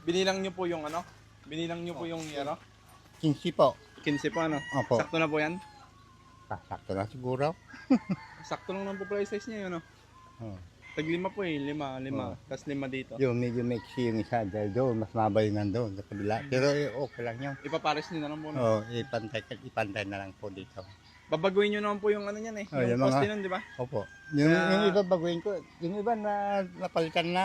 Binilang nyo po yung ano? Binilang nyo po yung yero? 15 po. 15 po ano? Opo. Sakto na po yan? Sakto na siguro. Sakto lang ng po play size niya yun, no? Oh. Tag 5 po eh, 5. Oh. Tapos 5 dito. Yung medyo maiksi yung isa dahil doon, mas mabay nandoon sa kabila. Pero okay lang yun. Ipapares nyo na lang po, no? Oh, ipantay na lang po dito. Babaguhin nyo naman po yung ano niyan eh. Oh, Yung yung poste mga- nun, di ba? Opo. Yung Kaya- iba baguhin ko, yung iba na napalitan na.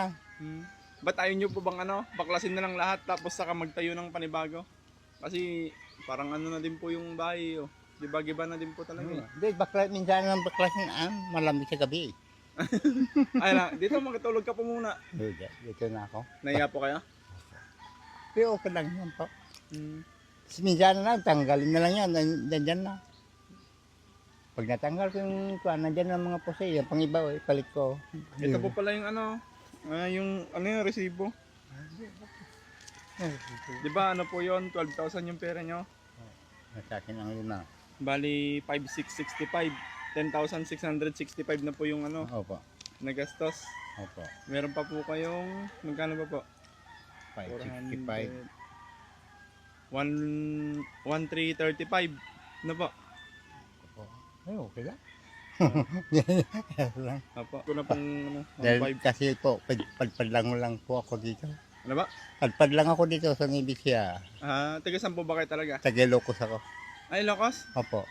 Ba't ayaw nyo po bang ano? Baklasin na lang lahat tapos saka magtayo ng panibago? Kasi parang ano na din po yung bahay, oh. Giba-giba na din po talaga eh. Hindi, minsan ng baklas na malamig sa gabi. Ay na, dito makitulog ka po muna. Hindi, dito na ako. Naiya po kayo? Pero okay lang yan po. Hmm. Tapos minsan na lang, tanggalin na lang yan, nandyan na. Pag natanggal ko yung kuwan, nandyan na mga pose, yung pangibaw, palit ko. Ito po pala yung ano, yung ano yung resibo. Di ba ano po yon 12,000 yung pera nyo? Sa akin ang 5. Bali 5,665. 10,665 na po yung ano, Opo. nagastos. Opo. Meron pa po kayong, magkano ba po? 565. 1,335 na po. Opo. Ay, okay lang. Apo. Ito na pong ano, Dahil 1,500. kasi po, padpad lang po ako dito. Ano ba? Padpad lang ako dito sa Nibisya. Taga saan po ba kayo talaga? Tagalocos ako. Ay, Ilocos? Opo.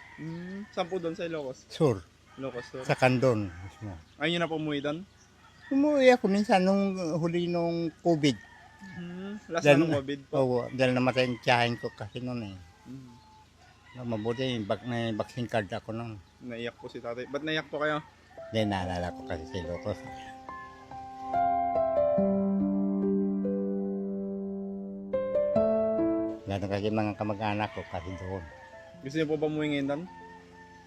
Saan po doon sa Ilocos? Sur. Ilocos, sir. Sa Candon. Mismo. Ayun yun na po umuwi doon? Umuwi ako minsan nung huli nung COVID. Last Dahil- na nung COVID po. Oo, dahil namatay yung tiyahin ko kasi noon eh. Mm. Mabuti, may vaccine card ako noon. Naiyak po si tatay. Ba't naiyak po kayo? Dahil naalala ko kasi si Locos. Lalo kasi mga kamag-anak ko kasi doon. Gusto niyo po ba umuwi ngayon doon?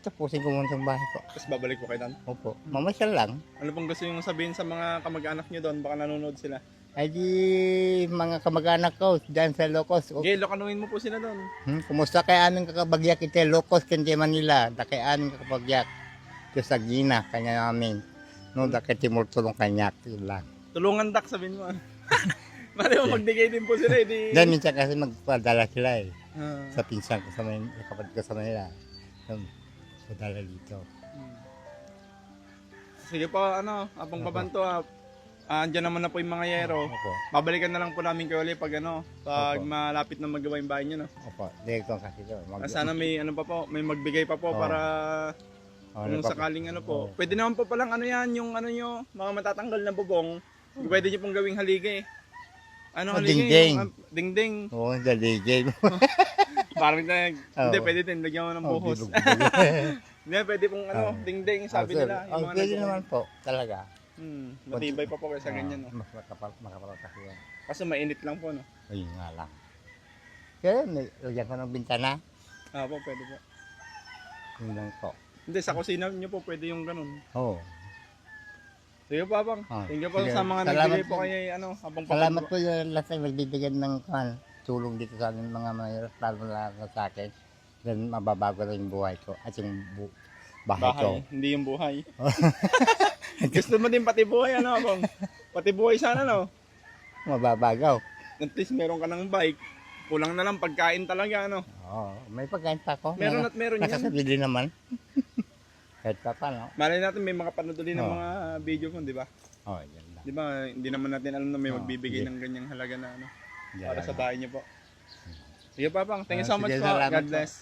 Tapusin ko muna sa bahay ko. Tapos babalik po kayo doon? Opo, mamasyal lang. Ano pong gusto niyo sabihin sa mga kamag-anak niyo doon? Baka nanonood sila. Ay di mga kamag-anak ko dyan sa Locos. Okay, lokanuhin mo po sila doon. Kumusta kay aming kakabagyak ite Locos kente Manila. Da kay aming kakabagyak. Ito sa Gina, kanya namin. No, da kay Timur Tulong Kanyak. Yun lang. Tulungan dak, sabihin mo. Mali mo magbigay din po sila. Di... Dahil minsan kasi magpadala sila eh. Ah. Sa pinsan ko sa Manila, kapatid ko sa Manila. So, padala dito. Sige po, ano, abang Opo. babanto andyan naman na po yung mga yero. Opo. Babalikan na lang po namin kayo ulit pag ano, pag Opo. malapit na magawa yung bahay nyo, no? Opo. Dito kasi ito. Sana may ano pa po, may magbigay pa po Oo. para kung sakaling ano po. Oo. Pwede naman po palang ano yan, yung ano nyo, mga matatanggal na bubong. Pwede nyo pong gawing haligay. Ano haligay? dingding. Yung, dingding. Oo, daligay mo. Parang hindi, Oo. pwede din, lagyan mo ng buhos. bilog. Hindi, pwede pong ano, dingding, sabi nila. Yung mga Pwede nagbubuo. naman po, talaga. Matibay pa po kaysa ganyan, no? Mas makapal kasi yan. Kaso mainit lang po, no? Ayun nga lang. Kaya lagyan ko ng bintana. Po, pwede po. Yun lang po. Hindi, sa kusina nyo po, pwede yung ganun. Oo. Sige po, abang. Ah, Thank you po sige. sa mga Salamat nagbigay po po. kay ano, abang Salamat po yung lahat ay magbibigyan ng tulong dito sa amin mga mahirap, lalo na sa akin. Then mababago rin yung buhay ko at yung bahay ko. bahay, hindi yung buhay. Gusto mo din pati buhay, ano, abang? Pati buhay sana, no? Mababagaw. At least meron ka ng bike. Kulang na lang pagkain talaga, ano? Oo, may pagkain pa ako. Meron at meron yan. Nakasabili naman. Kahit pa paano. Malay natin may mga panuduli ng Oo. mga video mo, di ba? Oo, yan lang. Di ba, hindi naman natin alam na may Oo, magbibigay sige. ng ganyang halaga na ano, Yan para lang. sa bahay niyo po. Sige pa, pang. Thank you so much Sige, po. salamat God po. bless.